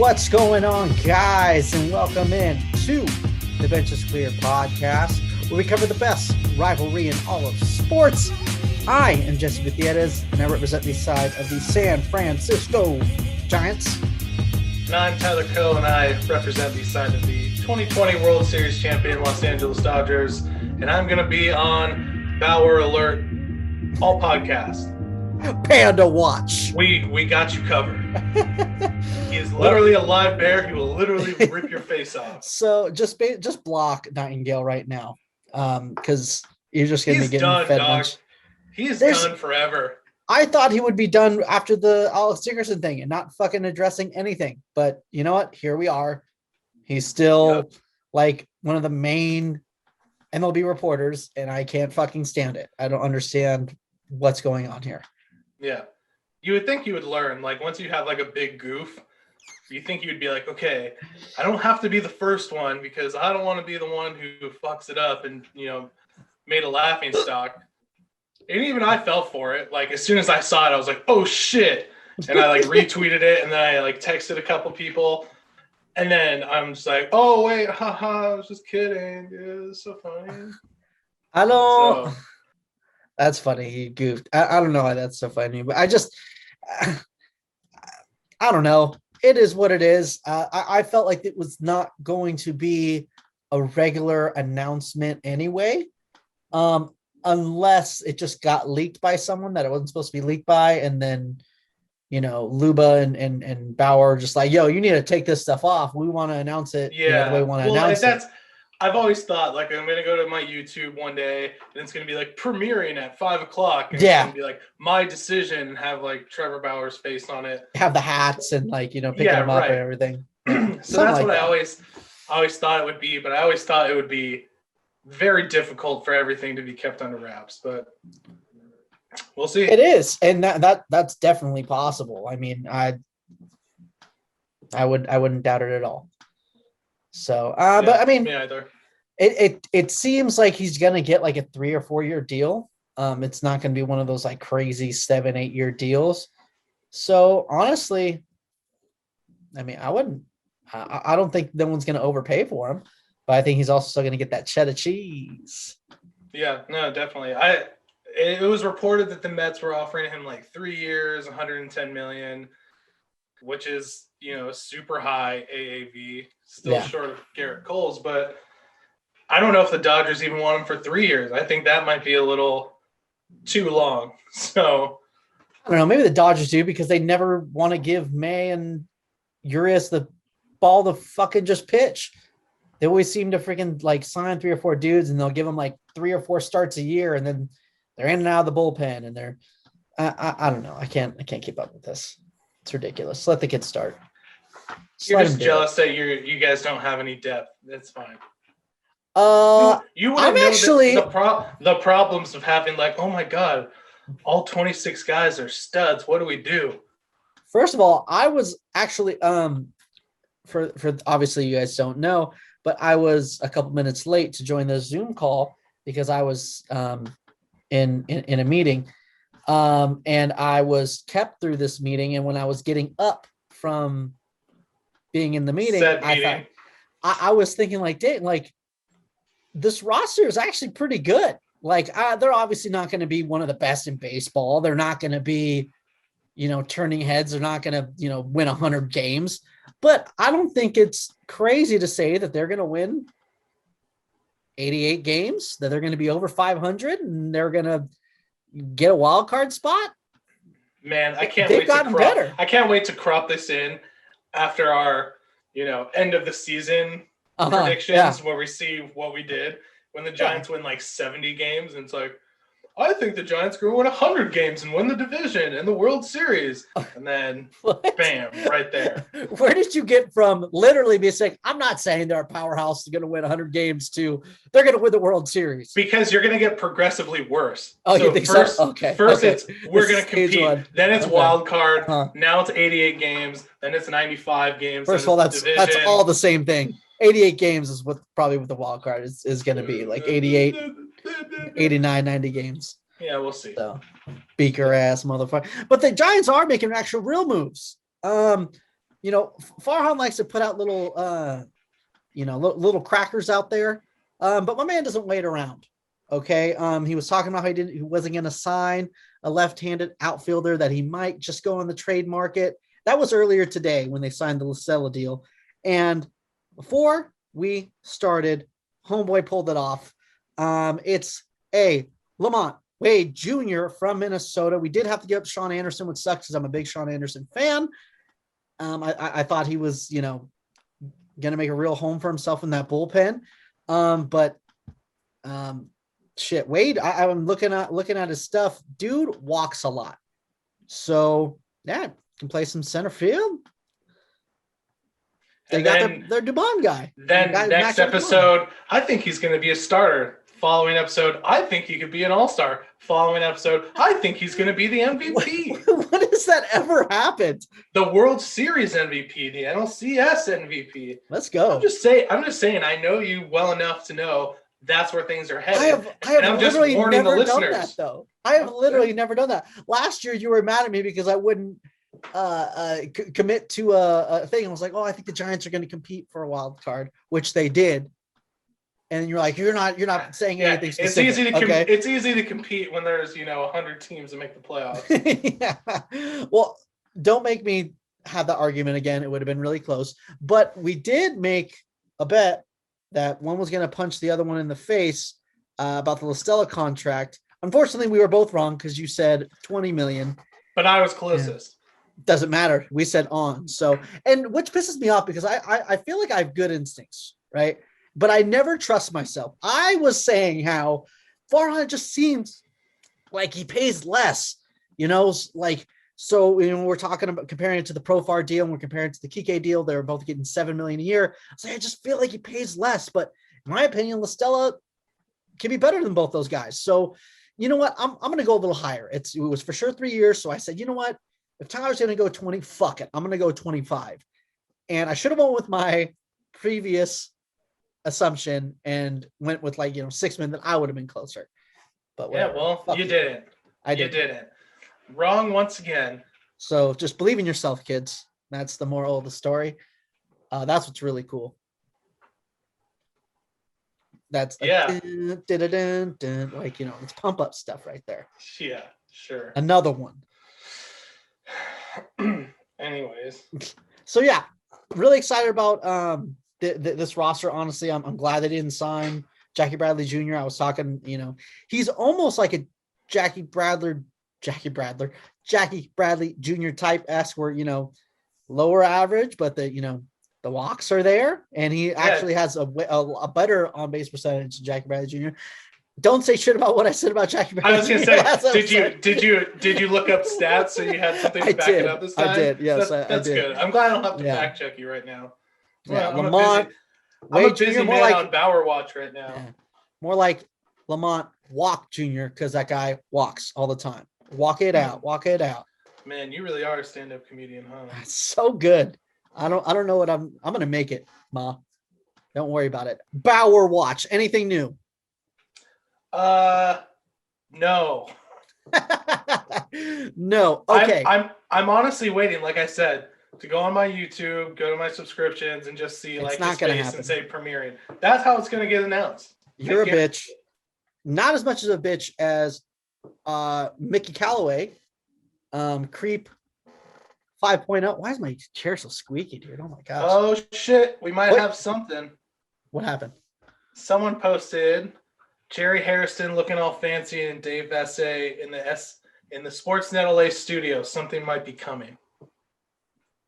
What's going on, guys, and welcome in to the Bench is Clear podcast, where we cover the best rivalry in all of sports. I am Jesse Gutierrez, and I represent the side of the San Francisco Giants. And I'm Tyler Coe, and I represent the side of the 2020 World Series champion Los Angeles Dodgers, and I'm going to be on Bauer Alert all podcast. Panda Watch. We got you covered. He is literally a live bear. He will literally rip your face off. So just block Nightingale right now, because you're just going to be getting done, fed dog. lunch. He is done forever. I thought he would be done after the Alex Dickerson thing and not fucking addressing anything. But you know what? Here we are. He's still like one of the main MLB reporters, and I can't fucking stand it. I don't understand what's going on here. Yeah. You would think you would learn, like, once you have like a big goof, you think you'd be like, okay, I don't have to be the first one because I don't want to be the one who fucks it up and, you know, made a laughing stock. And even I fell for it. Like, as soon as I saw it, I was like, oh shit. And I like retweeted it, and then I like texted a couple people. And then I'm just like, oh wait, haha, I was just kidding. Dude, it's so funny. Hello. So, that's funny. He goofed. I don't know why that's so funny, but I don't know. It is what it is. I felt like it was not going to be a regular announcement anyway, unless it just got leaked by someone that it wasn't supposed to be leaked by, and then, you know, Luba and Bauer just like, yo, you need to take this stuff off. We want to announce it. Yeah, the way we want to announce it. I've always thought, like, I'm going to go to my YouTube one day, and it's going to be, like, premiering at 5 o'clock. And it's going to be, like, my decision, and have, like, Trevor Bauer's face on it. Have the hats and, like, you know, picking them up and everything. So that's what I always thought it would be, but I always thought it would be very difficult for everything to be kept under wraps. But we'll see. It is, and that's definitely possible. I mean, I wouldn't doubt it at all. So, but I mean, me either. It seems like he's gonna get like a 3 or 4 year deal. It's not gonna be one of those like crazy 7-8 year deals. So honestly, I mean, I don't think no one's gonna overpay for him, but I think he's also still gonna get that cheddar cheese. Yeah, no, definitely. It was reported that the Mets were offering him like 3 years, $110 million, which is, you know, super high AAV, still short of Garrett Cole's, but I don't know if the Dodgers even want him for 3 years. I think that might be a little too long. So I don't know. Maybe the Dodgers do, because they never want to give May and Urias the ball to fucking just pitch. They always seem to freaking like sign 3 or 4 dudes, and they'll give them like 3 or 4 starts a year, and then they're in and out of the bullpen, and they're I don't know. I can't keep up with this. It's ridiculous. Let the kids start. You're just jealous that you guys don't have any depth. That's fine. You wouldn't know actually the problems of having like, oh my god, all 26 guys are studs. What do we do? First of all, I was actually for obviously you guys don't know, but I was a couple minutes late to join the Zoom call because I was in a meeting, and I was kept through this meeting. And when I was getting up from being in the meeting, I was thinking like, dang, like this roster is actually pretty good. Like they're obviously not going to be one of the best in baseball. They're not going to be, you know, turning heads. They're not going to, you know, win 100 games, but I don't think it's crazy to say that they're going to win 88 games, that they're going to be over 500, and they're going to get a wild card spot. Man, I can't wait to crop this in after our, you know, end of the season predictions, where we see what we did when the Giants win like 70 games, and it's like, I think the Giants are going to win 100 games and win the division and the World Series. And then, bam, right there. Where did you get from literally be saying, I'm not saying they're a powerhouse going to win 100 games to they're going to win the World Series? Because you're going to get progressively worse. Oh, so you think first, so? Okay. First, it's we're going to compete. Then it's wild card. Now it's 88 games. Then it's 95 games. First of all, that's all the same thing. 88 games is what the wild card is going to be, like 88, 89, 90 games. Yeah, we'll see. So, beaker ass motherfucker. But the Giants are making actual real moves. Farhan likes to put out little, little crackers out there. But my man doesn't wait around. Okay. He was talking about how he wasn't going to sign a left-handed outfielder, that he might just go on the trade market. That was earlier today when they signed the Lucella deal. And before we started, homeboy pulled it off. It's a Lamont Wade Jr. from Minnesota. We did have to give up Sean Anderson, which sucks because I'm a big Sean Anderson fan. I thought he was, going to make a real home for himself in that bullpen. But Wade, I'm looking at his stuff. Dude walks a lot. So yeah, can play some center field. They got their debunk guy. Then next episode, I think he's going to be a starter. Following episode, I think he could be an all-star. Following episode, I think he's going to be the MVP. When has that ever happened? The World Series MVP, the NLCS MVP. Let's go. I'm just saying. I know you well enough to know that's where things are headed. I have I'm just literally warning never the done listeners. that, though. I have literally never done that. Last year, you were mad at me because I wouldn't commit to a thing. I was like, oh, I think the Giants are going to compete for a wild card, which they did. And you're like, you're not saying anything specific. It's easy to compete when there's 100 teams that make the playoffs. Yeah. Well, don't make me have the argument again. It would have been really close. But we did make a bet that one was going to punch the other one in the face about the Listella contract. Unfortunately, we were both wrong because you said 20 million. But I was closest. Yeah. Doesn't matter. We said on. So, and which pisses me off because I feel like I have good instincts, right? But I never trust myself. I was saying how Farhan just seems like he pays less, so we're talking about comparing it to the Profar deal and we're comparing it to the Kike deal. They're both getting $7 million a year. So I just feel like he pays less, but in my opinion, Listella can be better than both those guys. So you know what? I'm going to go a little higher. It was for sure 3 years. So I said, you know what? If Tyler's going to go 20, fuck it. I'm going to go 25. And I should have went with my previous assumption and went with 6 men, that I would have been closer. But whatever. Yeah, well, you didn't. You didn't. Wrong once again. So just believe in yourself, kids. That's the moral of the story. That's what's really cool. That's it's pump up stuff right there. Yeah, sure. Another one. Anyways. So yeah, really excited about this roster. Honestly, I'm glad they didn't sign Jackie Bradley Jr. I was talking, he's almost like a Jackie Bradley Jr. type esque, where lower average, but the walks are there, and he actually has a better on base percentage than Jackie Bradley Jr. Don't say shit about what I said about Jackie Bradley. I was gonna say, did you look up stats so you had something to back it up this time? I did. Yes, that's I did. Good. I'm glad I don't have to fact check you right now. Yeah, I'm Lamont. I'm a busy man on Bauer watch right now. Yeah. More like Lamont Walk Jr. because that guy walks all the time. Walk it out. Man, you really are a stand-up comedian, huh? That's so good. I don't know what I'm gonna make it, Ma. Don't worry about it. Bauer watch. Anything new? No. No. Okay. I'm honestly waiting, like I said, to go on my YouTube, go to my subscriptions, and just see his face and say premiering. That's how it's gonna get announced. You're a bitch. Not as much as a bitch as Mickey Callaway. Creep 5.0. Why is my chair so squeaky, dude? Oh my gosh. Oh shit. We might have something. What happened? Someone posted Jerry Hairston looking all fancy and Dave Vassay in the Sportsnet LA studio. Something might be coming.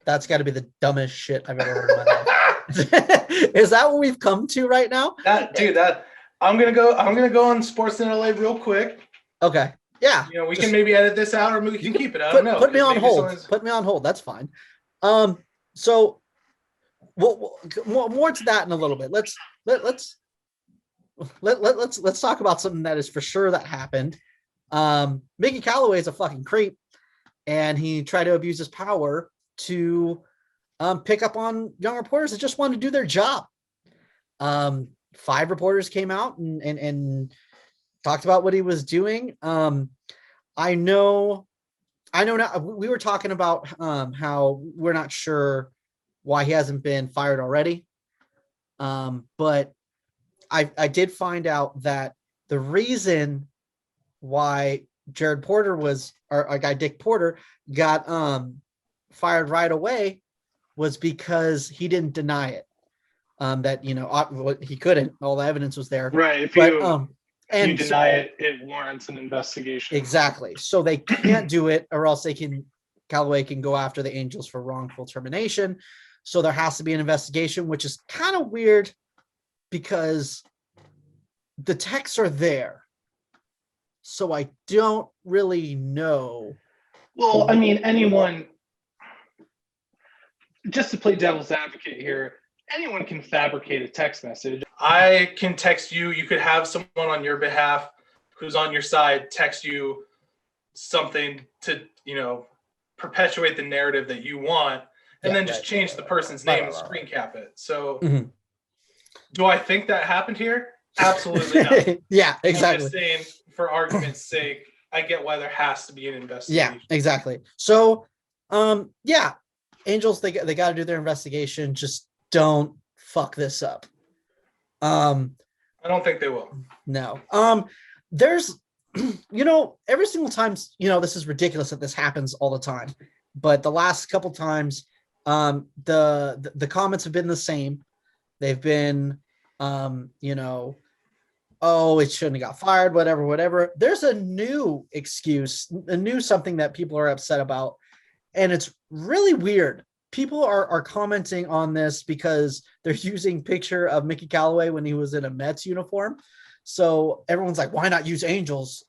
That's got to be the dumbest shit I've ever heard in my life. Is that what we've come to right now? I'm gonna go on Sportsnet LA real quick. Okay. Yeah. We can maybe edit this out, or we can keep it. I don't know. Put me on hold. Put me on hold. That's fine. So more to that in a little bit. Let's talk about something that is for sure that happened. Mickey Callaway is a fucking creep, and he tried to abuse his power to pick up on young reporters that just wanted to do their job. 5 reporters came out and talked about what he was doing. I know now we were talking about how we're not sure why he hasn't been fired already. But I did find out that the reason why Jared Porter was, or our guy Dick Porter got fired right away was because he didn't deny it. That he couldn't. All the evidence was there. Right. If But you deny it, it warrants an investigation. Exactly. So they can't do it, or else Callaway can go after the Angels for wrongful termination. So there has to be an investigation, which is kind of weird because the texts are there. So I don't really know. Well, I mean, anyone, just to play devil's advocate here, anyone can fabricate a text message. I can text you. You could have someone on your behalf who's on your side text you something to, perpetuate the narrative that you want, and then just change the person's name and screen cap it. So do I think that happened here? Absolutely not. Yeah, exactly. I'm just saying, for argument's sake, I get why there has to be an investigation. Yeah, exactly. So, Angels, they got to do their investigation. Just don't fuck this up. I don't think they will. No. There's, every single time, this is ridiculous that this happens all the time, but the last couple times, the comments have been the same. They've been, oh, it shouldn't have got fired, whatever. There's a new excuse, a new something that people are upset about. And it's really weird. People are commenting on this because they're using picture of Mickey Callaway when he was in a Mets uniform. So everyone's like, why not use Angels?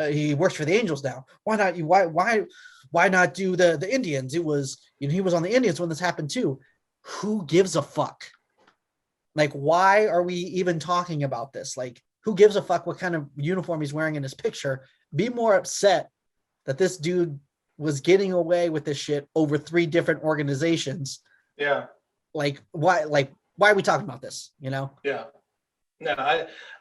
He works for the Angels now. Why not? Why not do the Indians? It was, he was on the Indians when this happened too. Who gives a fuck? Like, why are we even talking about this? Like, who gives a fuck what kind of uniform he's wearing in his picture? Be more upset that this dude was getting away with this shit over 3 different organizations. Yeah. Why are we talking about this? Yeah. No,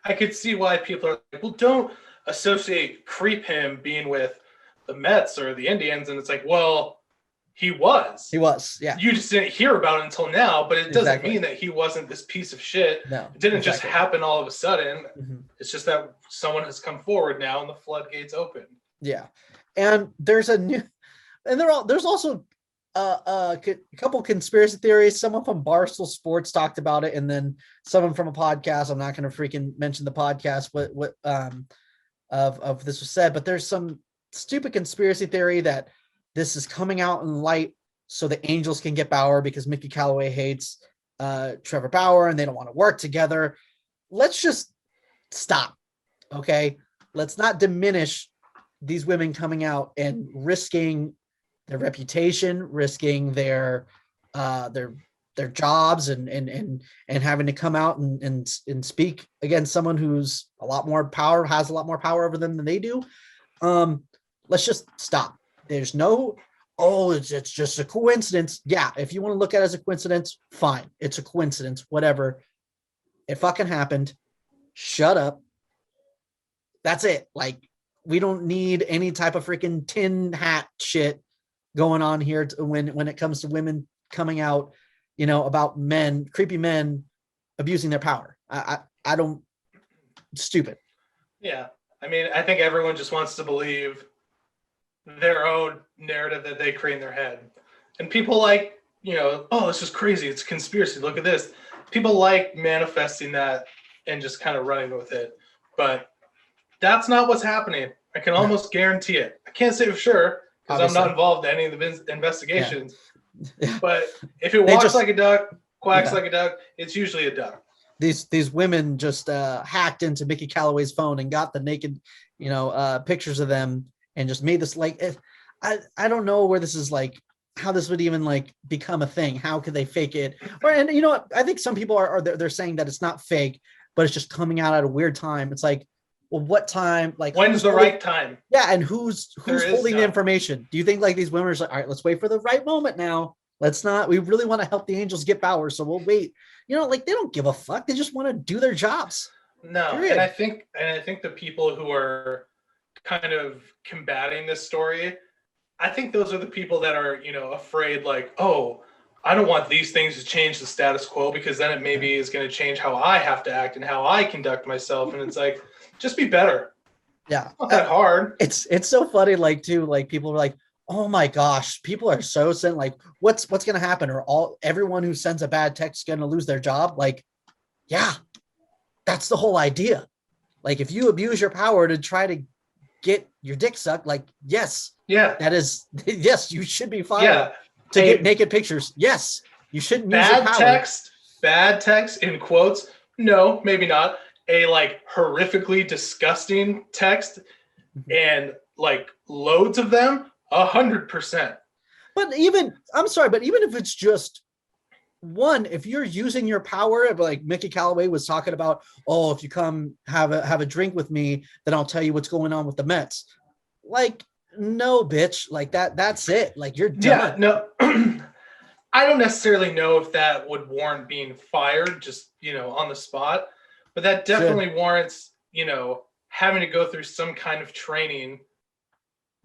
I could see why people are like, well, don't associate Creep him being with the Mets or the Indians. And it's like, well, he was. Yeah. You just didn't hear about it until now, but it doesn't mean that he wasn't this piece of shit. No. It didn't just happen all of a sudden. Mm-hmm. It's just that someone has come forward now and the floodgates open. Yeah. And there's there's also a couple conspiracy theories. Someone from Barstool Sports talked about it, and then someone from a podcast. I'm not going to freaking mention the podcast what of this was said, but there's some stupid conspiracy theory that this is coming out in light so the Angels can get Bauer because Mickey Callaway hates Trevor Bauer and they don't want to work together. Let's just stop, okay? Let's not diminish these women coming out and risking their reputation, risking their jobs, and having to come out and speak against someone who's has a lot more power over them than they do. Let's just stop. There's no, it's just a coincidence. Yeah, if you want to look at it as a coincidence, fine. It's a coincidence, whatever. It fucking happened. Shut up. That's it. Like, we don't need any type of freaking tin hat shit going on here when it comes to women coming out, about creepy men abusing their power. I don't, stupid. Yeah. I mean, I think everyone just wants to believe their own narrative that they create in their head. And people like, oh, this is crazy. It's a conspiracy. Look at this. People like manifesting that and just kind of running with it. But that's not what's happening. I can almost guarantee it. I can't say for sure because I'm not involved in any of the investigations. Yeah. But if it walks like a duck, quacks like a duck, it's usually a duck. These women just hacked into Mickey Callaway's phone and got the naked, pictures of them and just made this I don't know where this is how this would even become a thing. How could they fake it? I think some people they're saying that it's not fake, but it's just coming out at a weird time. It's like, well, what time? When's the right time? Yeah, and who's holding the information? Do you think these women are like, all right, let's wait for the right moment now. Let's not. We really want to help the Angels get Bauer, so we'll wait. They don't give a fuck. They just want to do their jobs. No, period. And I think the people who are kind of combating this story, I think those are the people that are, afraid, oh, I don't want these things to change the status quo because then it maybe is going to change how I have to act and how I conduct myself. And it's like, just be better. Yeah. It's not that hard. It's so funny, like, too, like, people are like, oh my gosh, people are so sent, like, what's going to happen? Or everyone who sends a bad text going to lose their job? Like, yeah, that's the whole idea. Like, if you abuse your power to try to get your dick sucked, like, yes, yeah, that is, yes, you should be fired. Yeah. To get naked pictures, yes, you shouldn't use your power. Bad text in quotes, no, maybe not. A like horrifically disgusting text and like loads of them, 100%. But even, I'm sorry, but even if it's just one, if you're using your power, like Mickey Callaway was talking about, oh, if you come have a drink with me, then I'll tell you what's going on with the Mets. Like, no, bitch, like that's it. Like, you're done. Yeah, no, I don't necessarily know if that would warrant being fired just, on the spot, but that definitely warrants, having to go through some kind of training,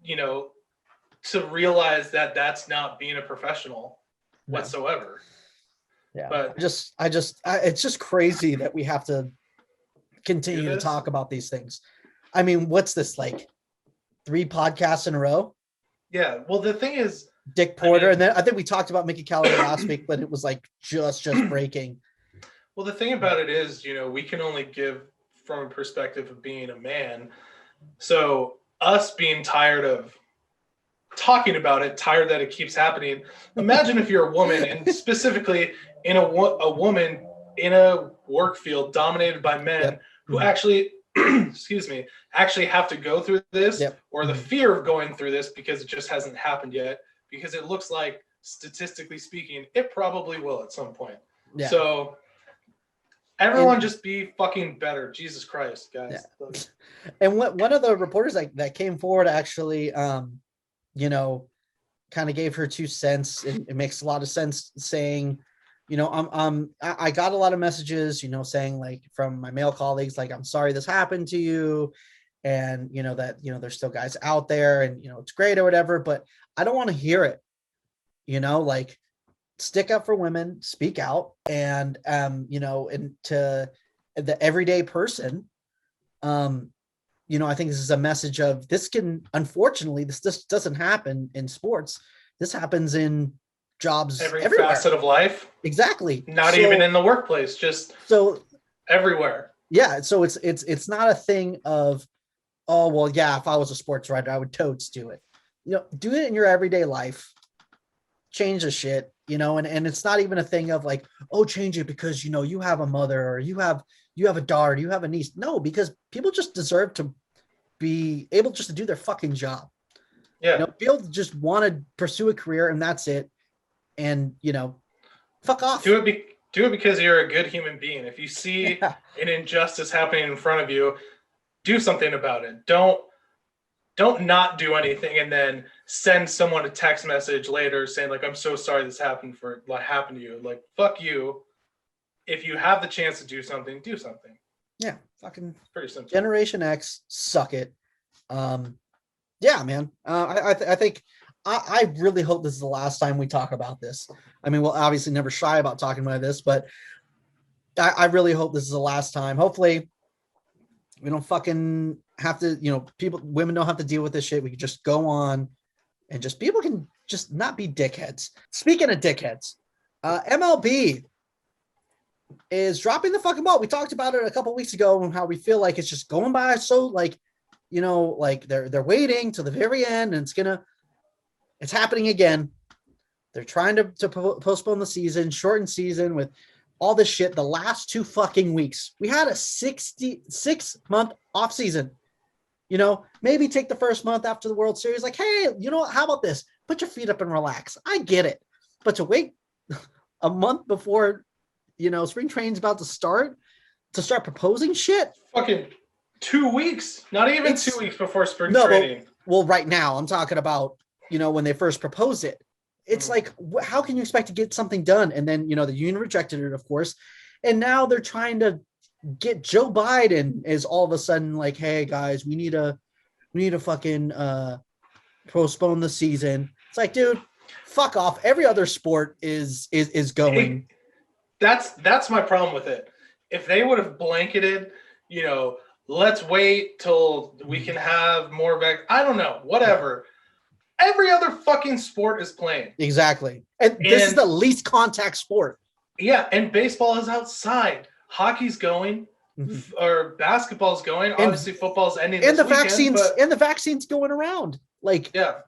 to realize that that's not being a professional whatsoever. Yeah. But it's just crazy that we have to continue to talk about these things. I mean, what's this, like 3 podcasts in a row? Yeah. Well, the thing is, Dick Porter, and then I think we talked about Mickey Callaway last week, but it was like just breaking. Well, the thing about it is, we can only give from a perspective of being a man. So us being tired of talking about it, tired that it keeps happening. Imagine if you're a woman, and specifically in a woman in a work field dominated by men who actually, actually have to go through this or the fear of going through this because it just hasn't happened yet. Because it looks like, statistically speaking, it probably will at some point. Yeah. So everyone just be fucking better. Jesus Christ, guys. Yeah. And one of the reporters that came forward actually, kind of gave her 2 cents. It makes a lot of sense, saying, I got a lot of messages, saying, like, from my male colleagues, like, I'm sorry this happened to you. And, that, there's still guys out there and, it's great or whatever, but I don't want to hear it, like, stick up for women, speak out. And, and to the everyday person, I think this is a message of this can, unfortunately, this doesn't happen in sports. This happens in jobs everywhere. Facet of life. Exactly. Not even in the workplace, just everywhere. Yeah. So it's not a thing of, oh, well, yeah, if I was a sports writer, I would totes do it. Do it in your everyday life. Change the shit, and it's not even a thing of like, oh, change it because, you have a mother or you have a daughter, you have a niece. No, because people just deserve to be able just to do their fucking job. Yeah. People just want to pursue a career and that's it. And, fuck off. Do it because you're a good human being. If you see an injustice happening in front of you, do something about it. Don't not do anything and then send someone a text message later saying, like, I'm so sorry this happened to you. Like, fuck you. If you have the chance to do something, do something. Yeah, fucking pretty simple. Generation X, suck it. Yeah, man. I think I really hope this is the last time we talk about this. I mean, we'll obviously never shy about talking about this, but I really hope this is the last time. Hopefully we don't fucking have to, women don't have to deal with this shit. We can just go on and just people can just not be dickheads. Speaking of dickheads, MLB is dropping the fucking ball. We talked about it a couple weeks ago and how we feel like it's just going by so like they're waiting till the very end and it's happening again. They're trying to postpone the season, shorten season with all this shit. The last 2 fucking weeks, we had a 66-month off season. Maybe take the first month after the World Series. Like, hey, how about this? Put your feet up and relax. I get it. But to wait a month before, spring training's about to start proposing shit. Fucking 2 weeks. Not even 2 weeks before spring training. Well, right now I'm talking about, when they first proposed it. It's like, how can you expect to get something done? And then, the union rejected it, of course. And now they're trying to get Joe Biden is all of a sudden like, hey guys, we need to fucking postpone the season. It's like, dude, fuck off. Every other sport is going. That's my problem with it. If they would have blanketed, let's wait till we can have more back. I don't know, whatever. Every other fucking sport is playing. Exactly. And this is the least contact sport. Yeah, and baseball is outside. Hockey's going, or basketball's going. Obviously, football's ending. And this the weekend, vaccines going around. Like, yeah,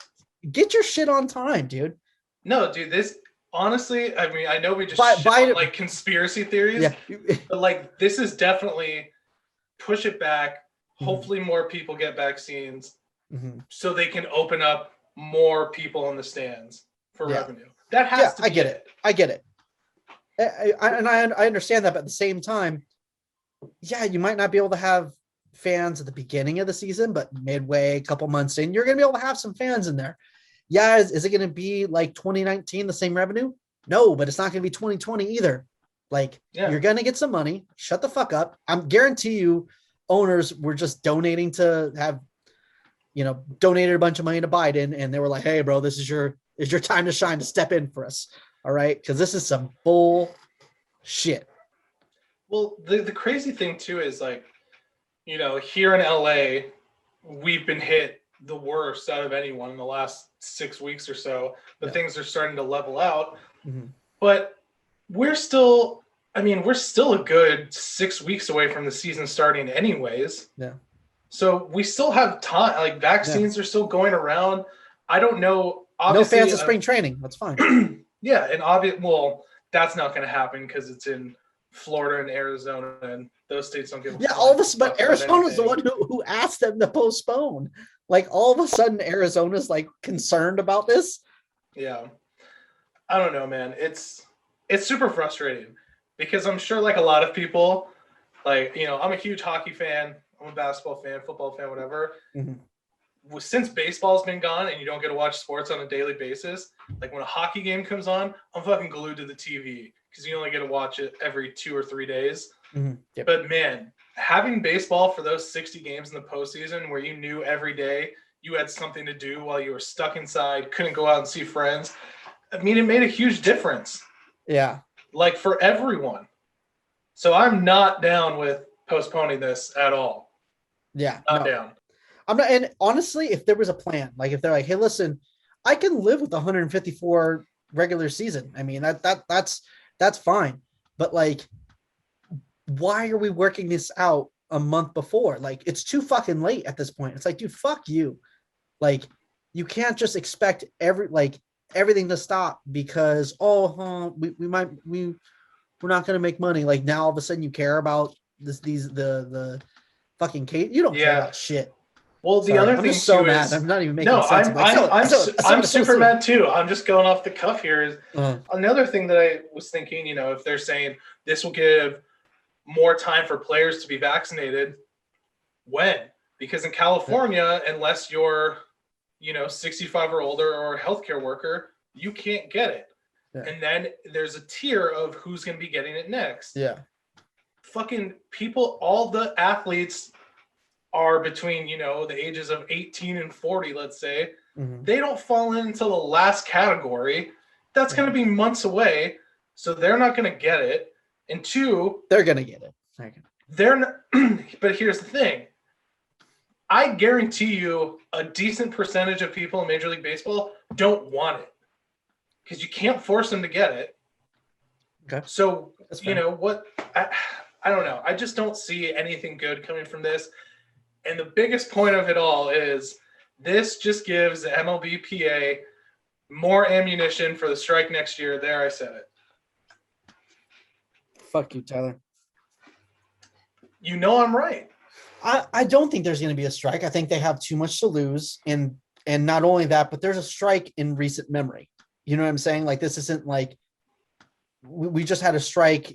get your shit on time, dude. No, dude, this honestly, I mean, I know we just on, like conspiracy theories, but like this is definitely push it back. Hopefully more people get vaccines so they can open up more people in the stands for revenue. That has to be I get it. I get it. I understand that, but at the same time, you might not be able to have fans at the beginning of the season, but midway, a couple months in, you're going to be able to have some fans in there. Yeah, is it going to be like 2019, the same revenue? No, but it's not going to be 2020 either. Like, you're going to get some money. Shut the fuck up. I'm guarantee you owners were just donating to have, donated a bunch of money to Biden. And they were like, hey, bro, this is your time to shine, to step in for us. All right. Cause this is some bull shit. Well, the crazy thing too is like, here in LA, we've been hit the worst out of anyone in the last 6 weeks or so, but things are starting to level out. But we're still a good 6 weeks away from the season starting anyways. Yeah. So we still have time. Like, vaccines are still going around. I don't know. No fans at spring training. That's fine. And that's not going to happen because it's in Florida and Arizona, and those states don't give a fuck. All of a sudden, but Arizona's the one who asked them to postpone. Like, all of a sudden, Arizona's like concerned about this. Yeah. I don't know, man. It's super frustrating because I'm sure like a lot of people, like, I'm a huge hockey fan. I'm a basketball fan, football fan, whatever. Since baseball's been gone and you don't get to watch sports on a daily basis, like when a hockey game comes on, I'm fucking glued to the TV because you only get to watch it every 2 or 3 days. But man, having baseball for those 60 games in the postseason where you knew every day you had something to do while you were stuck inside, couldn't go out and see friends. I mean, it made a huge difference. Yeah. Like for everyone. So I'm not down with postponing this at all. Yeah. Not down. I'm not. And honestly, if there was a plan, like if they're like, hey, listen, I can live with 154 regular season. I mean, that's fine. But like, why are we working this out a month before? Like, it's too fucking late at this point. It's like, dude, fuck you. Like, you can't just expect everything to stop because we're not going to make money. Like, now all of a sudden you care about the fucking case. You don't care about shit. Well, the other thing so mad. Is, I'm not even making sense. I'm super mad too. I'm just going off the cuff here. Is another thing that I was thinking. If they're saying this will give more time for players to be vaccinated, when? Because in California, unless you're 65 or older or a healthcare worker, you can't get it. And then there's a tier of who's going to be getting it next. Fucking people, all the athletes are between, the ages of 18 and 40, let's say. They don't fall into the last category. That's going to be months away. So they're not going to get it. And two, they're going to get it. They're not, but here's the thing. I guarantee you a decent percentage of people in Major League Baseball don't want it because you can't force them to get it. Okay. So, what? I don't know. I just don't see anything good coming from this. And the biggest point of it all is this just gives the MLBPA more ammunition for the strike next year. There, I said it. Fuck you, Tyler. I'm right. I don't think there's going to be a strike. I think they have too much to lose. And not only that, but there's a strike in recent memory. You know what I'm saying? Like, this isn't like we just had a strike,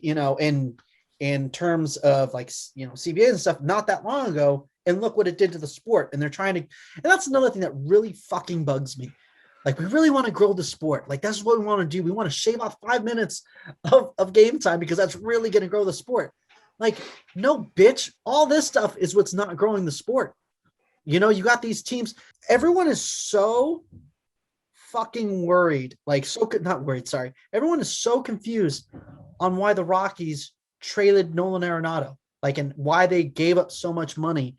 in terms of like, CBA and stuff not that long ago. And look what it did to the sport. And they're trying to, and that's another thing that really fucking bugs me. Like, we really want to grow the sport. Like, that's what we want to do. We want to shave off 5 minutes of game time because that's really going to grow the sport. Like, no, bitch, all this stuff is what's not growing the sport. You got these teams. Everyone is so fucking worried, like not worried, sorry. Everyone is so confused on why the Rockies traded Nolan Arenado, like, and why they gave up so much money.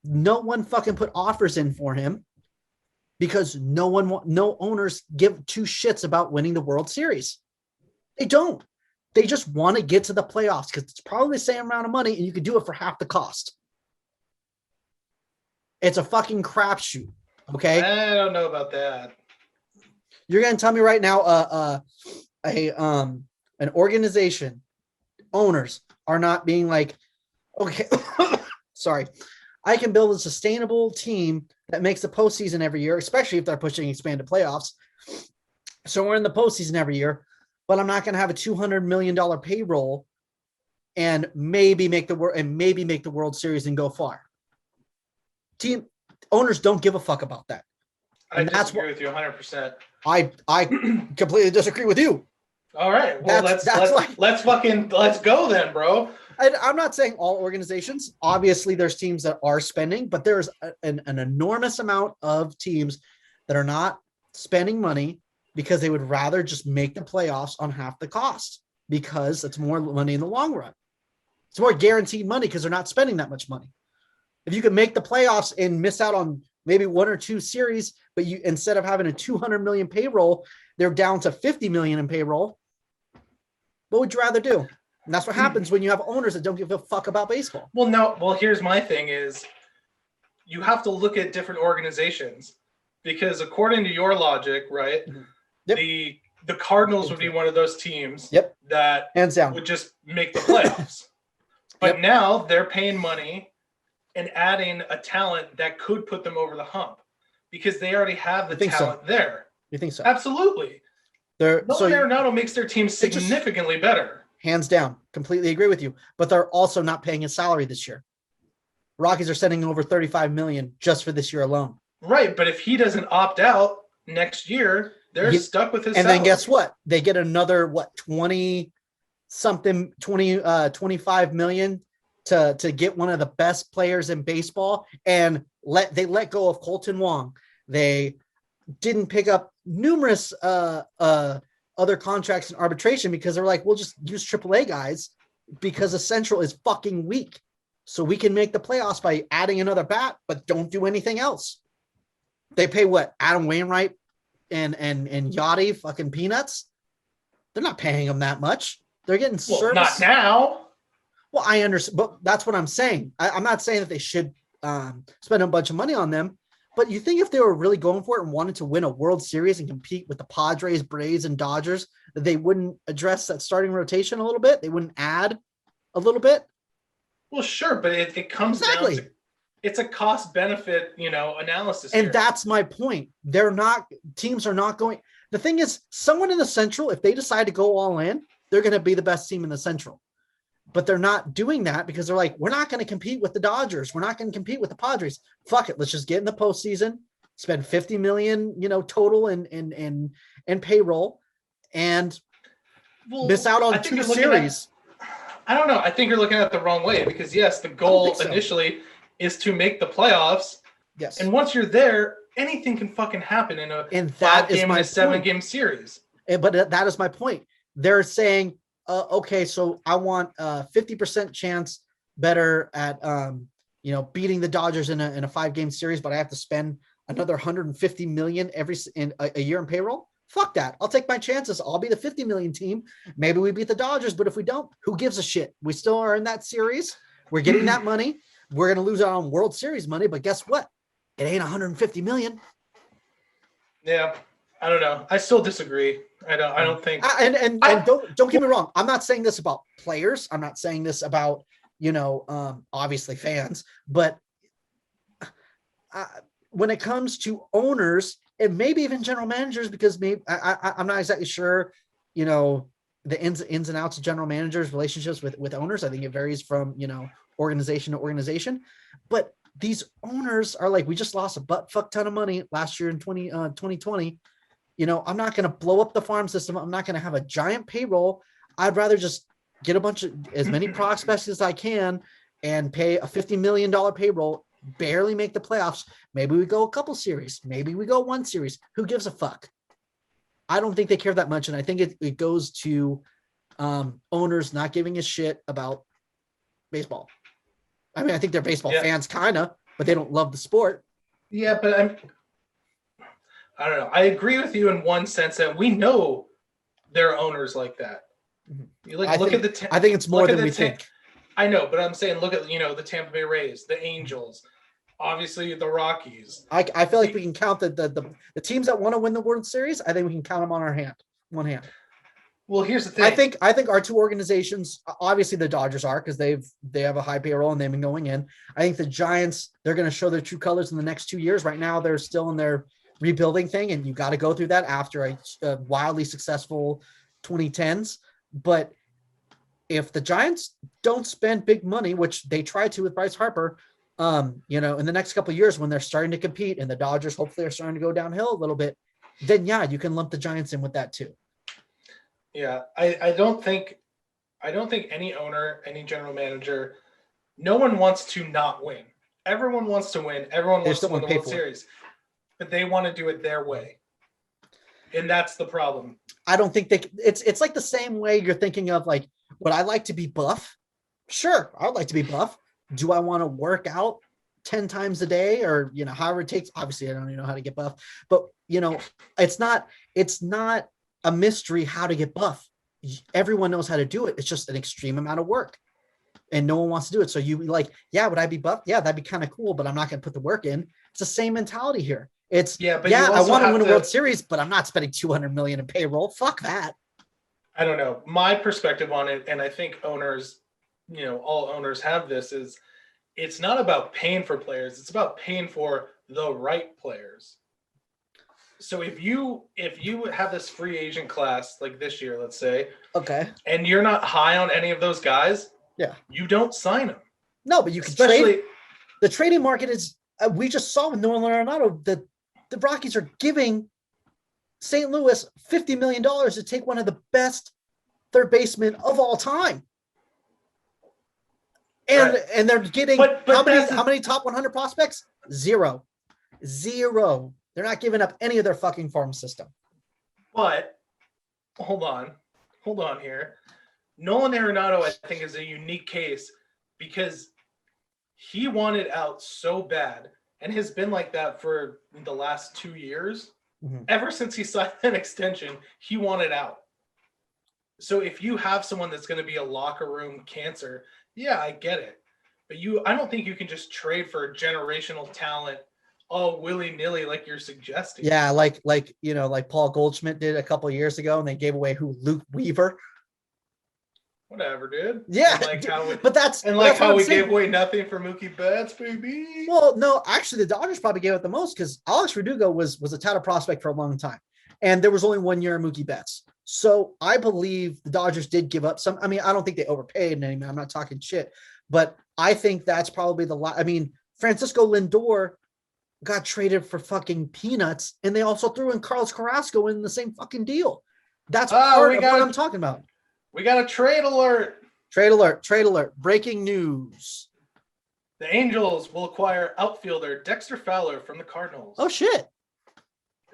No one fucking put offers in for him because no owners give two shits about winning the World Series. They don't. They just want to get to the playoffs because it's probably the same amount of money and you can do it for half the cost. It's a fucking crapshoot. Okay. I don't know about that. You're going to tell me right now, an organization, owners are not being like, okay, sorry, I can build a sustainable team that makes the postseason every year, especially if they're pushing expanded playoffs. So we're in the postseason every year, but I'm not going to have a $200 million payroll and maybe make the World Series and go far. Team owners don't give a fuck about that. And I disagree with you 100%. I completely disagree with you. All right. Well, let's go then, bro. I'm not saying all organizations. Obviously, there's teams that are spending, but there's an enormous amount of teams that are not spending money because they would rather just make the playoffs on half the cost because it's more money in the long run. It's more guaranteed money because they're not spending that much money. If you could make the playoffs and miss out on maybe one or two series, but you instead of having a 200 million payroll, they're down to 50 million in payroll. What would you rather do? And that's what happens when you have owners that don't give a fuck about baseball. Well, no. Well, here's my thing is you have to look at different organizations because according to your logic, right, yep. the Cardinals would be one of those teams yep. that hands down would just make the playoffs. But yep. now they're paying money and adding a talent that could put them over the hump because they already have the talent there. You think so? Absolutely. Nolan Arenado makes their team significantly better. Hands down. Completely agree with you. But they're also not paying his salary this year. Rockies are sending over $35 million just for this year alone. Right. But if he doesn't opt out next year, they're stuck with his salary. Then guess what? They get another, 25 million to get one of the best players in baseball and they let go of Colton Wong. They didn't pick up numerous other contracts in arbitration because they're like, we'll just use AAA guys because the Central is fucking weak. So we can make the playoffs by adding another bat, but don't do anything else. They pay what? Adam Wainwright and Yachty fucking peanuts. They're not paying them that much. They're getting service. Not now. Well, I understand, but that's what I'm saying. I'm not saying that they should spend a bunch of money on them, but you think if they were really going for it and wanted to win a World Series and compete with the Padres, Braves, and Dodgers, that they wouldn't address that starting rotation a little bit? They wouldn't add a little bit? Well, sure, but it comes down to it's a cost benefit, analysis. And that's my point. Teams are not going. The thing is, someone in the Central, if they decide to go all in, they're going to be the best team in the Central. But they're not doing that because they're like, we're not going to compete with the Dodgers. We're not going to compete with the Padres. Fuck it. Let's just get in the postseason, spend 50 million, total in payroll and miss out on two series. I don't know. I think you're looking at it the wrong way because yes, the goal initially is to make the playoffs. Yes. And once you're there, anything can fucking happen in a 5-game and a 7-game series. But that is my point. They're saying, okay, so I want a 50% chance better at, beating the Dodgers in a 5-game series, but I have to spend another 150 million a year in payroll. Fuck that. I'll take my chances. I'll be the 50 million team. Maybe we beat the Dodgers, but if we don't, who gives a shit? We still are in that series. We're getting that money. We're going to lose out on World Series money, but guess what? It ain't 150 million. Yeah. I don't know. I still disagree. I don't think. And don't get me wrong. I'm not saying this about players. I'm not saying this about, obviously fans, but when it comes to owners and maybe even general managers, because I'm not exactly sure, the ins and outs of general managers' relationships with owners. I think it varies from, organization to organization, but these owners are like, we just lost a fuck ton of money last year in 2020. I'm not going to blow up the farm system. I'm not going to have a giant payroll. I'd rather just get as many prospects as I can and pay a $50 million payroll barely make the playoffs. Maybe we go a couple series. Maybe we go one series. Who gives a fuck? I don't think they care that much. And I think it goes to owners not giving a shit about baseball. I mean, I think they're baseball fans kind of, but they don't love the sport. Yeah, but I don't know. I agree with you in one sense that we know there are owners like that. You look at the. I think it's more than we think. I know, but I'm saying look at the Tampa Bay Rays, the Angels, obviously the Rockies. I feel like we can count the teams that want to win the World Series. I think we can count them on one hand. Well, here's the thing. I think our two organizations, obviously the Dodgers are, because they have a high payroll and they've been going in. I think the Giants, they're going to show their true colors in the next 2 years. Right now, they're still in their rebuilding thing, and you got to go through that after a wildly successful 2010s. But if the Giants don't spend big money, which they tried to with Bryce Harper, in the next couple of years when they're starting to compete and the Dodgers hopefully are starting to go downhill a little bit, then you can lump the Giants in with that too. Yeah, I don't think any owner, any general manager, no one wants to not win. Everyone wants to win. Everyone wants to win the World Series, but they want to do it their way, and that's the problem. I don't think it's like the same way you're thinking of, like, would I like to be buff? Sure, I would like to be buff. Do I want to work out 10 times a day or, however it takes? Obviously, I don't even know how to get buff, but it's not a mystery how to get buff. Everyone knows how to do it. It's just an extreme amount of work and no one wants to do it. So you would I be buff? Yeah, that'd be kind of cool, but I'm not going to put the work in. It's the same mentality here. I want to win a World Series, but I'm not spending $200 million in payroll. Fuck that. I don't know. My perspective on it, and I think owners, all owners have this, is it's not about paying for players. It's about paying for the right players. So if you have this free agent class like this year, let's say, okay, and you're not high on any of those guys, you don't sign them. No, but you can trade. The trading market is. We just saw with Nolan Arenado that the Rockies are giving St. Louis $50 million to take one of the best third basemen of all time, and they're getting how many top 100 prospects? Zero. They're not giving up any of their fucking farm system. But hold on here. Nolan Arenado, I think, is a unique case because he wanted out so bad and has been like that for the last 2 years. Mm-hmm. Ever since he signed an extension, he wanted out. So if you have someone that's going to be a locker room cancer, I get it. But I don't think you can just trade for generational talent all willy-nilly like you're suggesting. Yeah, like Paul Goldschmidt did a couple of years ago, and they gave away Luke Weaver. Whatever, dude. Yeah, how we gave away nothing for Mookie Betts, baby. Well, no, actually, the Dodgers probably gave it the most because Alex Verdugo was a title prospect for a long time, and there was only 1 year of Mookie Betts. So I believe the Dodgers did give up some. I mean, I don't think they overpaid anymore. I'm not talking shit, but I think that's probably Francisco Lindor got traded for fucking peanuts, and they also threw in Carlos Carrasco in the same fucking deal. That's part of what I'm talking about. We got a trade alert. Trade alert. Breaking news. The Angels will acquire outfielder Dexter Fowler from the Cardinals. Oh, shit.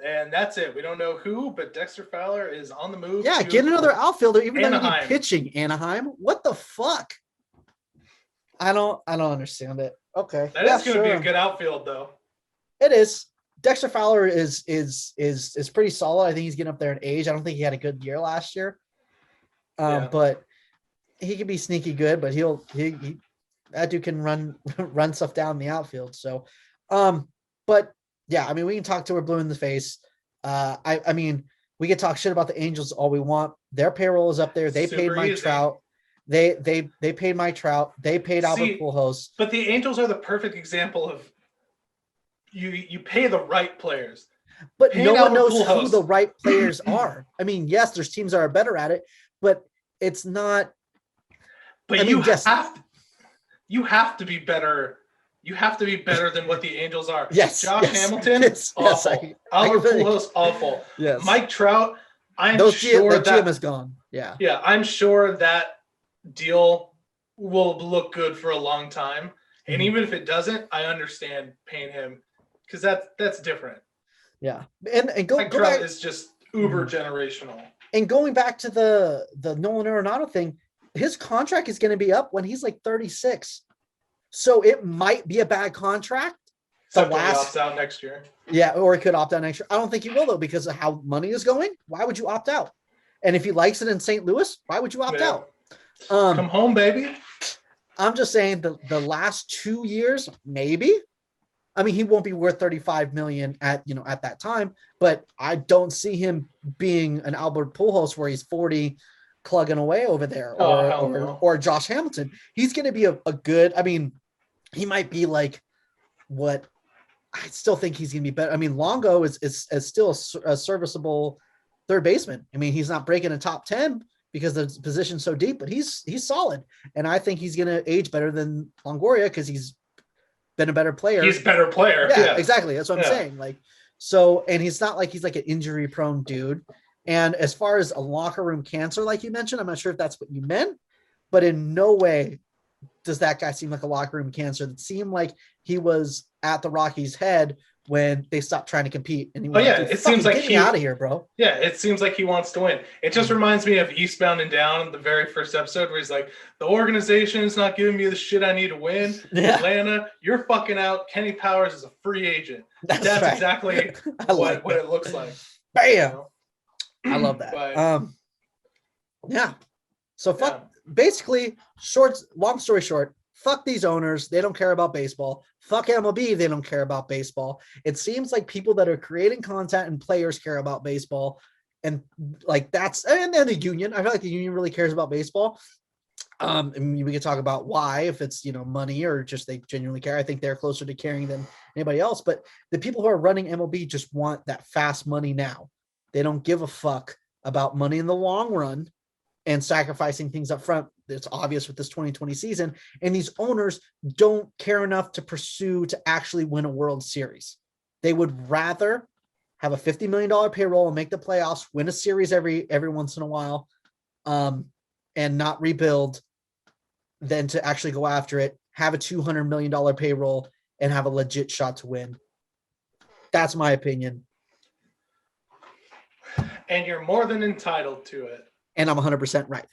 And that's it. We don't know who, but Dexter Fowler is on the move. Yeah, get another outfielder, even though you need pitching. Anaheim. What the fuck? I don't understand it. Okay. That is going to be a good outfield, though. It is. Dexter Fowler is pretty solid. I think he's getting up there in age. I don't think he had a good year last year. But he could be sneaky good, but that dude can run stuff down the outfield. So, but yeah, I mean, we can talk till we're blue in the face. I mean, we can talk shit about the Angels all we want. Their payroll is up there. They paid Mike Trout. They paid Mike Trout. They paid Albert Pujols. But the Angels are the perfect example of you pay the right players. But no one knows who the right players are. I mean, yes, there's teams that are better at it, but it's not. But you have to be better. You have to be better than what the Angels are. Yes. Josh Hamilton, awful. Albert Pujols, awful. Yes. Mike Trout, I'm sure that GM is gone. Yeah. Yeah, I'm sure that deal will look good for a long time. And even if it doesn't, I understand paying him because that's different. Yeah, and go Mike go Trout back. is just uber generational. And going back to the Nolan Arenado thing, his contract is going to be up when he's like 36. So it might be a bad contract. Except when he opts out next year. Yeah, or he could opt out next year. I don't think he will, though, because of how money is going. Why would you opt out? And if he likes it in St. Louis, why would you opt out? Come home, baby. I'm just saying the last 2 years, maybe. I mean, he won't be worth 35 million at that time, but I don't see him being an Albert Pujols where he's 40 plugging away over there, or Josh Hamilton. He's going to be a good. I mean, he might be like what I still think he's going to be better. I mean, Longo is still a serviceable third baseman. I mean, he's not breaking a top 10 because the position's so deep, but he's solid, and I think he's going to age better than Longoria because he's been a better player. He's a better player. Yeah, exactly. That's what I'm saying. Like, so, and he's not like he's like an injury prone dude. And as far as a locker room cancer, like you mentioned, I'm not sure if that's what you meant, but in no way does that guy seem like a locker room cancer. It seemed like he was at the Rockies' head when they stopped trying to compete. And he was it seems like get me out of here, bro. Yeah, it seems like he wants to win. It just reminds me of Eastbound and Down, the very first episode where he's like, the organization is not giving me the shit I need to win. Yeah. Atlanta, you're fucking out. Kenny Powers is a free agent. That's right. Exactly what it looks like. Bam. You know? I love that. But, yeah. So basically, long story short, fuck these owners. They don't care about baseball. Fuck MLB. They don't care about baseball. It seems like people that are creating content and players care about baseball. And like and then the union. I feel like the union really cares about baseball. I mean, we could talk about why, if it's, money or just they genuinely care. I think they're closer to caring than anybody else. But the people who are running MLB just want that fast money now. They don't give a fuck about money in the long run and sacrificing things up front. It's obvious with this 2020 season. And these owners don't care enough to pursue to actually win a World Series. They would rather have a $50 million payroll and make the playoffs, win a series every once in a while, and not rebuild than to actually go after it, have a $200 million payroll, and have a legit shot to win. That's my opinion. And you're more than entitled to it. And I'm 100% right.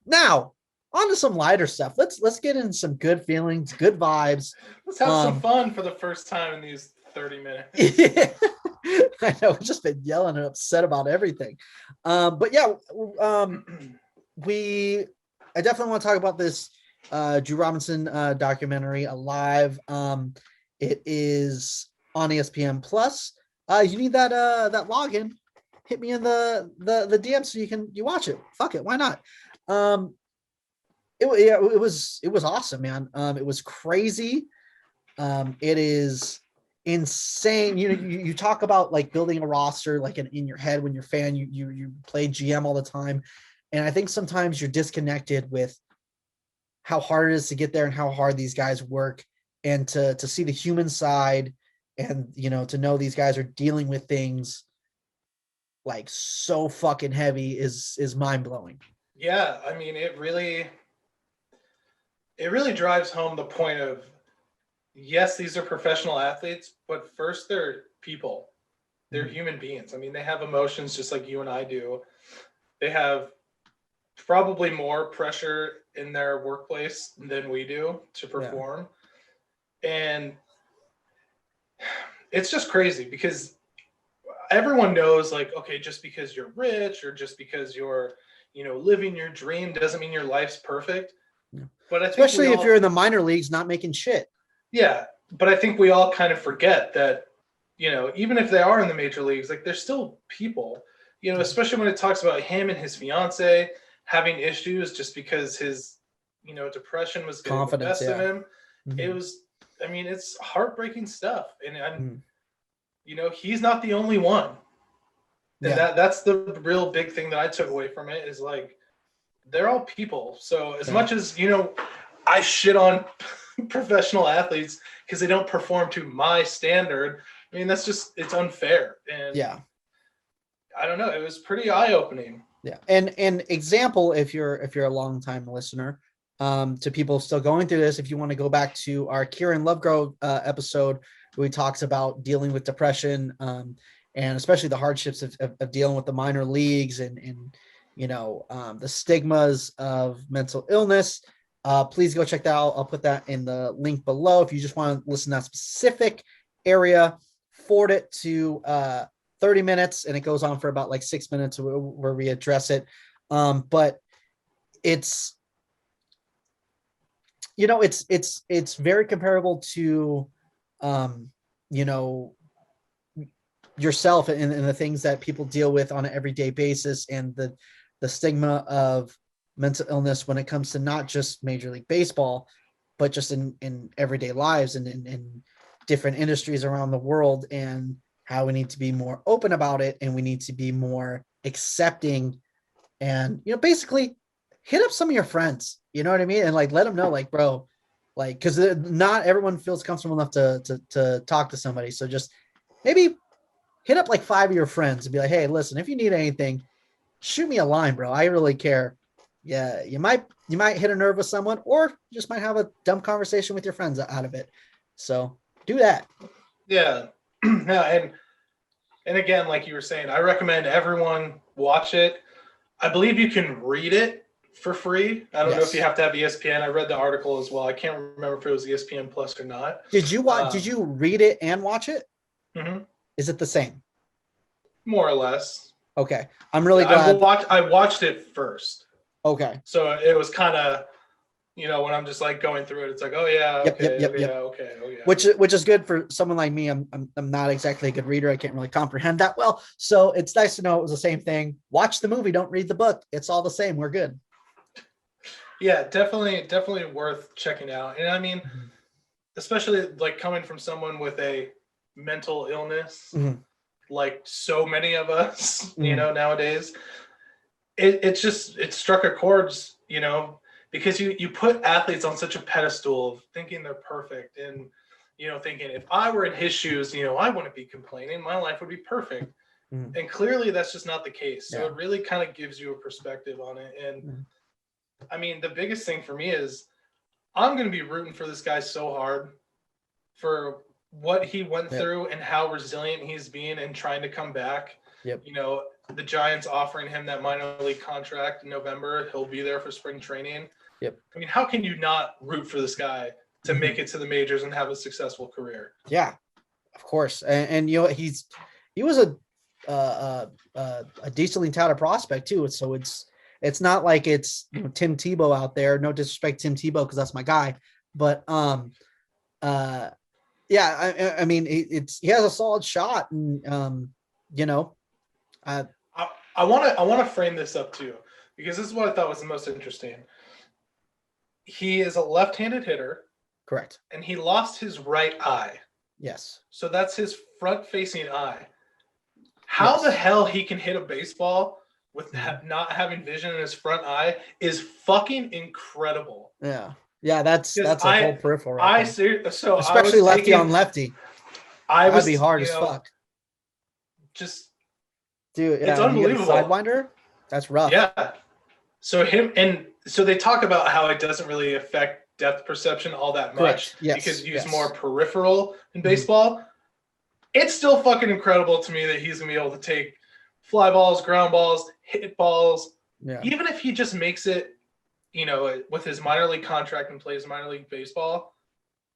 Now, on to some lighter stuff. Let's get into some good feelings, good vibes. Let's have some fun for the first time in these 30 minutes. Yeah. I know, we've just been yelling and upset about everything. But yeah, I definitely want to talk about this Drew Robinson documentary, Alive. It is on ESPN Plus. You need that login. Hit me in the DM so you watch it. Fuck it, why not? It was awesome, man. It was crazy. It is insane. You talk about like building a roster like in your head when you're a fan. You play GM all the time, and I think sometimes you're disconnected with how hard it is to get there and how hard these guys work, and to see the human side, and to know these guys are dealing with things like so fucking heavy is mind-blowing. Yeah, I mean, it really drives home the point of, yes, these are professional athletes, but first they're people. They're human beings. I mean, they have emotions just like you and I do. They have probably more pressure in their workplace than we do to perform. Yeah. And it's just crazy because everyone knows, like, okay, just because you're rich or just because you're, living your dream doesn't mean your life's perfect. Yeah. But I think especially if you're in the minor leagues, not making shit. Yeah. But I think we all kind of forget that, even if they are in the major leagues, like, they're still people, especially when it talks about him and his fiance having issues just because his, depression was getting the best of him. Mm-hmm. It was, I mean, it's heartbreaking stuff. And he's not the only one. And that's the real big thing that I took away from it is, like, they're all people. So as much as, I shit on professional athletes because they don't perform to my standard, I mean, it's unfair. And I don't know. It was pretty eye-opening. Yeah. And example, if you're a longtime listener, to people still going through this, if you want to go back to our Kieran Lovegrove episode, where he talks about dealing with depression, and especially the hardships of dealing with the minor leagues and the stigmas of mental illness. Please go check that out. I'll put that in the link below. If you just want to listen to that specific area, forward it to 30 minutes, and it goes on for about like 6 minutes where we address it. But it's, it's very comparable to, yourself and the things that people deal with on an everyday basis, and the stigma of mental illness when it comes to not just Major League Baseball, but just in everyday lives and in different industries around the world, and how we need to be more open about it, and we need to be more accepting, and basically hit up some of your friends, you know what I mean, and like let them know, like, bro, like, because not everyone feels comfortable enough to talk to somebody, so just maybe hit up like 5 of your friends and be like, hey, listen, if you need anything, shoot me a line, bro. I really care. Yeah, you might hit a nerve with someone, or you just might have a dumb conversation with your friends out of it. So do that. Yeah. Yeah, and again, like you were saying, I recommend everyone watch it. I believe you can read it for free. I don't know if you have to have ESPN. I read the article as well. I can't remember if it was ESPN Plus or not. Did you watch? Did you read it and watch it? Mm-hmm. Is it the same? More or less. Okay, I'm really glad. I watched it first. Okay. So it was kind of, when I'm just like going through it, it's like, oh yeah, okay, yep. okay, oh yeah. Which is good for someone like me. I'm not exactly a good reader. I can't really comprehend that well. So it's nice to know it was the same thing. Watch the movie, don't read the book. It's all the same. We're good. Yeah, definitely worth checking out. And I mean, especially like coming from someone with a mental illness, like so many of us, nowadays, it struck a chord, because you put athletes on such a pedestal of thinking they're perfect, and thinking if I were in his shoes, I wouldn't be complaining, my life would be perfect. And clearly that's just not the case. So it really kind of gives you a perspective on it. And I mean, the biggest thing for me is I'm going to be rooting for this guy so hard for what he went through and how resilient he's being and trying to come back. The Giants offering him that minor league contract in November. He'll be there for spring training. I mean, how can you not root for this guy to make it to the majors and have a successful career? Yeah, of course. And he was a decently touted prospect too. So it's not like it's Tim Tebow out there. No disrespect to Tim Tebow, because that's my guy. But yeah, I mean, he has a solid shot, and I want to frame this up too, because this is what I thought was the most interesting. He is a left-handed hitter. Correct. And he lost his right eye. Yes. So that's his front-facing eye. How the hell he can hit a baseball with not having vision in his front eye is fucking incredible. Yeah. Yeah, that's a whole peripheral. Right, especially lefty on lefty. That'd be hard as fuck. Just, dude, it's unbelievable. Sidewinder, that's rough. Yeah. So they talk about how it doesn't really affect depth perception all that much. Yes. Because he's more peripheral in baseball. It's still fucking incredible to me that he's gonna be able to take fly balls, ground balls, hit balls. Yeah. Even if he just makes it, with his minor league contract and plays minor league baseball,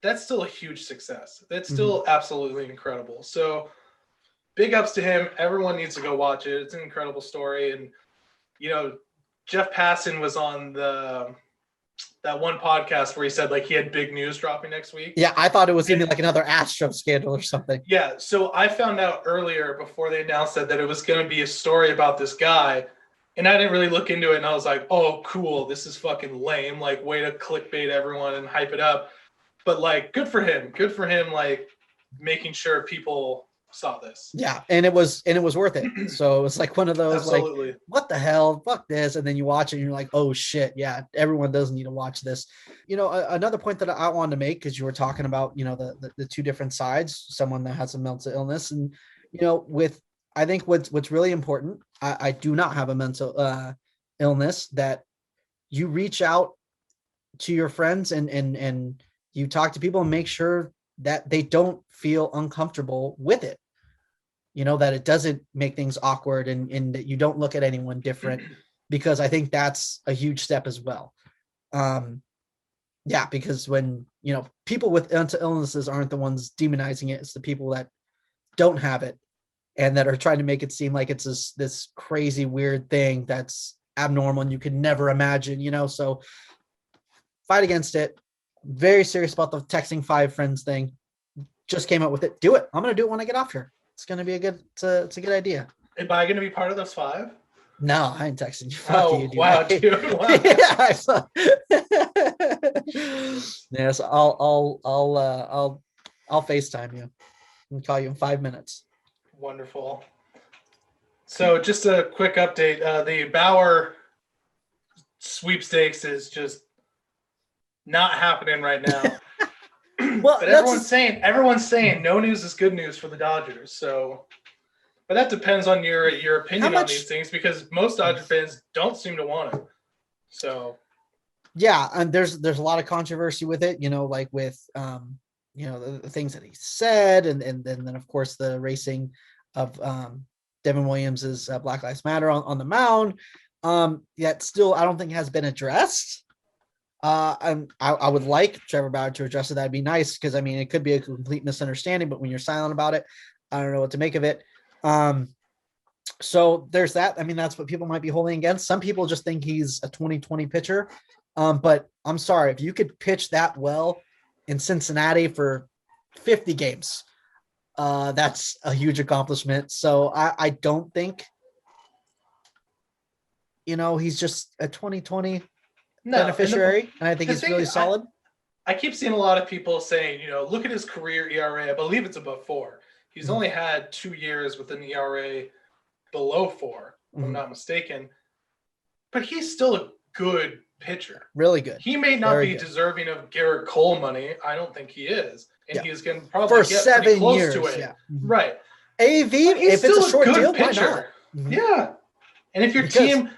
that's still a huge success. That's still absolutely incredible. So big ups to him. Everyone needs to go watch it. It's an incredible story. And, Jeff Passan was on that one podcast where he said like he had big news dropping next week. Yeah, I thought it was going to be like another Astro scandal or something. Yeah, so I found out earlier before they announced that it was going to be a story about this guy, and I didn't really look into it, and I was like, oh, cool, this is fucking lame, like way to clickbait everyone and hype it up. But like, good for him, like making sure people saw this. Yeah, and it was worth it. So it's like one of those Absolutely. Like, what the hell, fuck this, and then you watch it and you're like, oh shit, yeah, everyone does need to watch this. Another point that I wanted to make, because you were talking about the two different sides, someone that has a mental illness, and I think what's really important, I do not have a mental illness, that you reach out to your friends and you talk to people and make sure that they don't feel uncomfortable with it. That it doesn't make things awkward and that you don't look at anyone different, because I think that's a huge step as well. Because when, people with mental illnesses aren't the ones demonizing it. It's the people that don't have it and that are trying to make it seem like it's this crazy, weird thing that's abnormal and you could never imagine, so fight against it. Very serious about the texting 5 friends thing. Just came up with it. Do it. I'm going to do it when I get off here. It's going to be it's a good idea. Am I going to be part of those 5? No, I ain't texting you. Oh, you, dude. Wow, dude. Wow. Yes, I'll FaceTime you and call you in 5 minutes. Wonderful. So just a quick update. The Bauer sweepstakes is just not happening right now. Well, but everyone's saying no news is good news for the Dodgers. So, but that depends on your opinion on these things, because most Dodger fans don't seem to want it. So, yeah, and there's a lot of controversy with it. Like with the things that he said, and then of course the racing of Devin Williams's Black Lives Matter on the mound. Yet still, I don't think has been addressed. And I would like Trevor Bauer to address it. That'd be nice, because I mean it could be a complete misunderstanding, but when you're silent about it, I don't know what to make of it. So there's that. I mean, that's what people might be holding against. Some people just think he's a 2020 pitcher. But I'm sorry, if you could pitch that well in Cincinnati for 50 games, that's a huge accomplishment. So I don't think, he's just a 2020 beneficiary. And I think he's really solid. I keep seeing a lot of people saying, look at his career ERA. I believe it's above 4. He's only had 2 years with an ERA below 4, if I'm not mistaken. But he's still a good pitcher. Really good. He may not be deserving of Garrett Cole money. I don't think he is. And he's going to probably get 7 pretty close years, to it. Yeah. Right. AV, if it's a short deal, pitcher. Why not? Yeah. And if your team,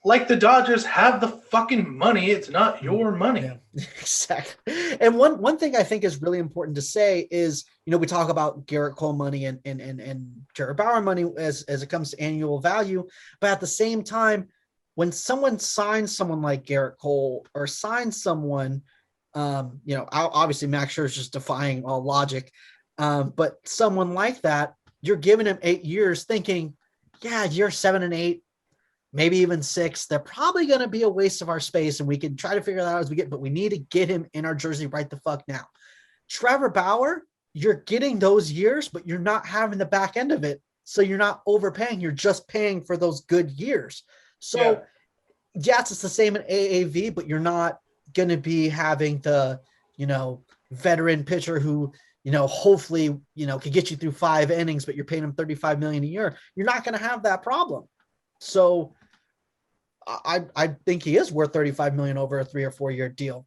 like the Dodgers, have the fucking money, it's not your money. Yeah, exactly. And one thing I think is really important to say is, we talk about Garrett Cole money and Trevor Bauer money as it comes to annual value. But at the same time, when someone signs someone like Garrett Cole or signs someone, obviously Max Scherzer is just defying all logic. But someone like that, you're giving him 8 years thinking, yeah, year 7 and 8, maybe even 6, they're probably going to be a waste of our space, and we can try to figure that out as we get, but we need to get him in our jersey right the fuck now. Trevor Bauer, you're getting those years, but you're not having the back end of it. So you're not overpaying. You're just paying for those good years. So yes, it's the same in AAV, but you're not going to be having the, veteran pitcher who, hopefully, could get you through 5 innings, but you're paying him $35 million a year. You're not going to have that problem. So I think he is worth $35 million over a 3 or 4 year deal.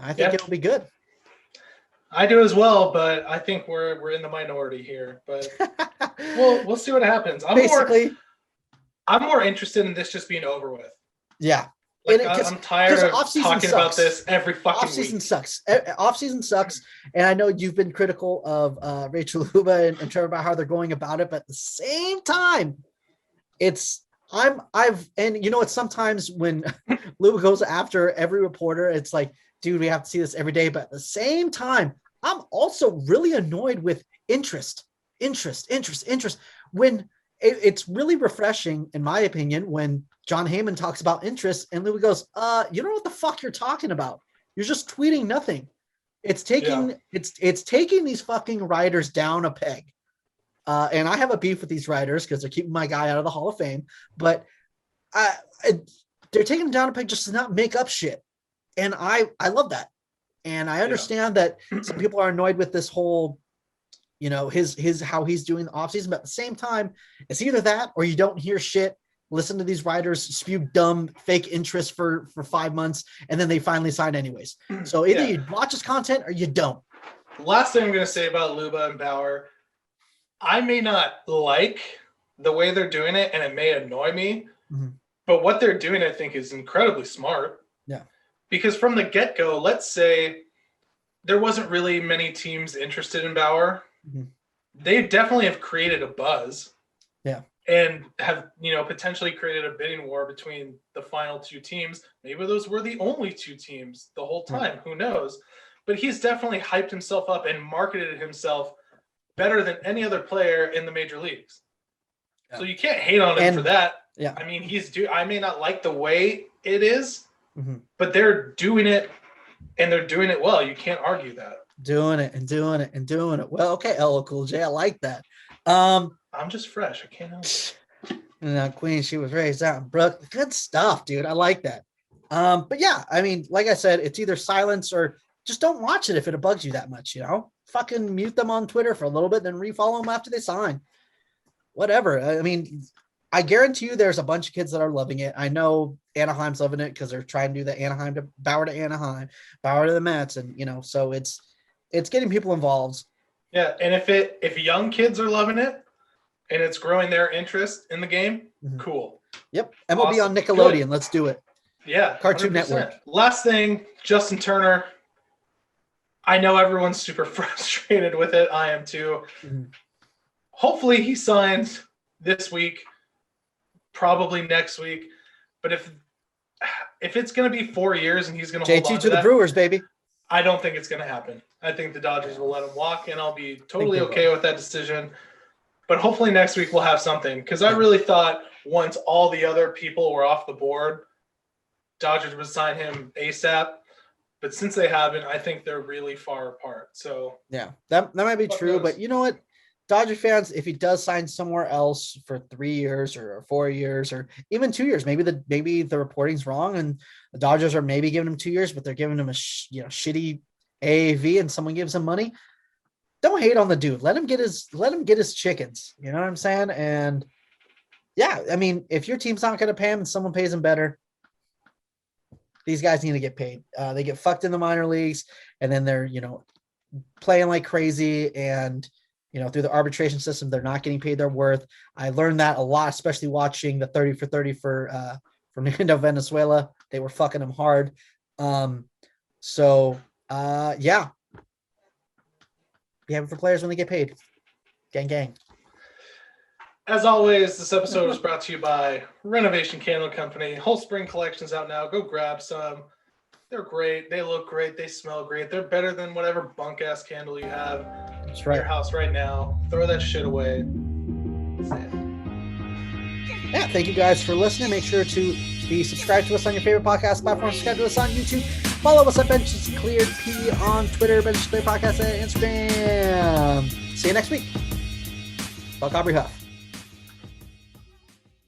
I think it'll be good. I do as well, but I think we're in the minority here. But we'll see what happens. I'm more interested in this just being over with. Yeah. Like, I'm tired of talking about this every fucking week. Off-season sucks. And I know you've been critical of Rachel Luba and Trevor about how they're going about it, but at the same time, it's sometimes when Luba goes after every reporter, it's like, dude, we have to see this every day. But at the same time, I'm also really annoyed with interest. When it's really refreshing, in my opinion, when John Heyman talks about interest and Luba goes, you don't know what the fuck you're talking about. You're just tweeting nothing. It's taking these fucking writers down a peg. And I have a beef with these writers because they're keeping my guy out of the Hall of Fame, but they're taking him down a peg just to not make up shit. And I love that. And I understand that some people are annoyed with this whole, his how he's doing the offseason, but at the same time, it's either that or you don't hear shit. Listen to these writers spew dumb fake interest for 5 months, and then they finally sign anyways. So either you watch his content or you don't. Last thing I'm going to say about Luba and Bauer, I may not like the way they're doing it, and it may annoy me, but what they're doing, I think, is incredibly smart. Yeah. Because from the get-go, let's say there wasn't really many teams interested in Bauer. Mm-hmm. They definitely have created a buzz. Yeah. And have, potentially created a bidding war between the final two teams. Maybe those were the only two teams the whole time. Right. Who knows? But he's definitely hyped himself up and marketed himself better than any other player in the major leagues. Yeah. So you can't hate on him for that. Yeah. I mean, I may not like the way it is, mm-hmm. but they're doing it, and they're doing it well. You can't argue that. Doing it. Well, okay, LL Cool J, I like that. I'm just fresh. I can't help it. Queen, she was raised out in Brook. Good stuff, dude. I like that. But yeah, I mean, like I said, it's either silence or just don't watch it if it bugs you that much, Fucking mute them on Twitter for a little bit, then refollow them after they sign. Whatever. I mean, I guarantee you there's a bunch of kids that are loving it. I know Anaheim's loving it because they're trying to do the Anaheim to Bauer to Anaheim, Bauer to the Mets, and so it's getting people involved. Yeah, and if young kids are loving it and it's growing their interest in the game, mm-hmm. cool. Yep. MLB on Nickelodeon. Good. Let's do it. Yeah. Cartoon 100%. Network. Last thing, Justin Turner. I know everyone's super frustrated with it. I am too. Mm-hmm. Hopefully he signs this week, probably next week. But if it's going to be 4 years and he's going to hold on JT to the Brewers, baby. I don't think it's going to happen. I think the Dodgers will let him walk, and I'll be totally okay with that decision. But hopefully next week we'll have something, because I really thought once all the other people were off the board, Dodgers would sign him ASAP. But since they haven't, I think they're really far apart. So yeah, that might be true. Knows? But you know what? Dodger fans, if he does sign somewhere else for 3 years or 4 years or even 2 years, maybe the reporting's wrong and the Dodgers are maybe giving him 2 years, but they're giving him a shitty AAV and someone gives him money. Don't hate on the dude. Let him get his chickens. You know what I'm saying? And yeah, I mean, if your team's not going to pay him and someone pays him better, these guys need to get paid. They get fucked in the minor leagues and then they're, playing like crazy and, through the arbitration system, they're not getting paid their worth. I learned that a lot, especially watching the 30 for 30 for Fernando Venezuela. They were fucking him hard. Yeah. Be happy for players when they get paid. Gang, gang. As always, this episode was brought to you by Renovation Candle Company. Whole spring collection's out now. Go grab some. They're great. They look great. They smell great. They're better than whatever bunk-ass candle you have That's in right. your house right now. Throw that shit away. Yeah, thank you guys for listening. Make sure to be subscribed to us on your favorite podcast platform. Subscribe to us on YouTube. Follow us at Benches Cleared P on Twitter, Benches Cleared Podcast at Instagram. See you next week. Fuck Aubrey Huff.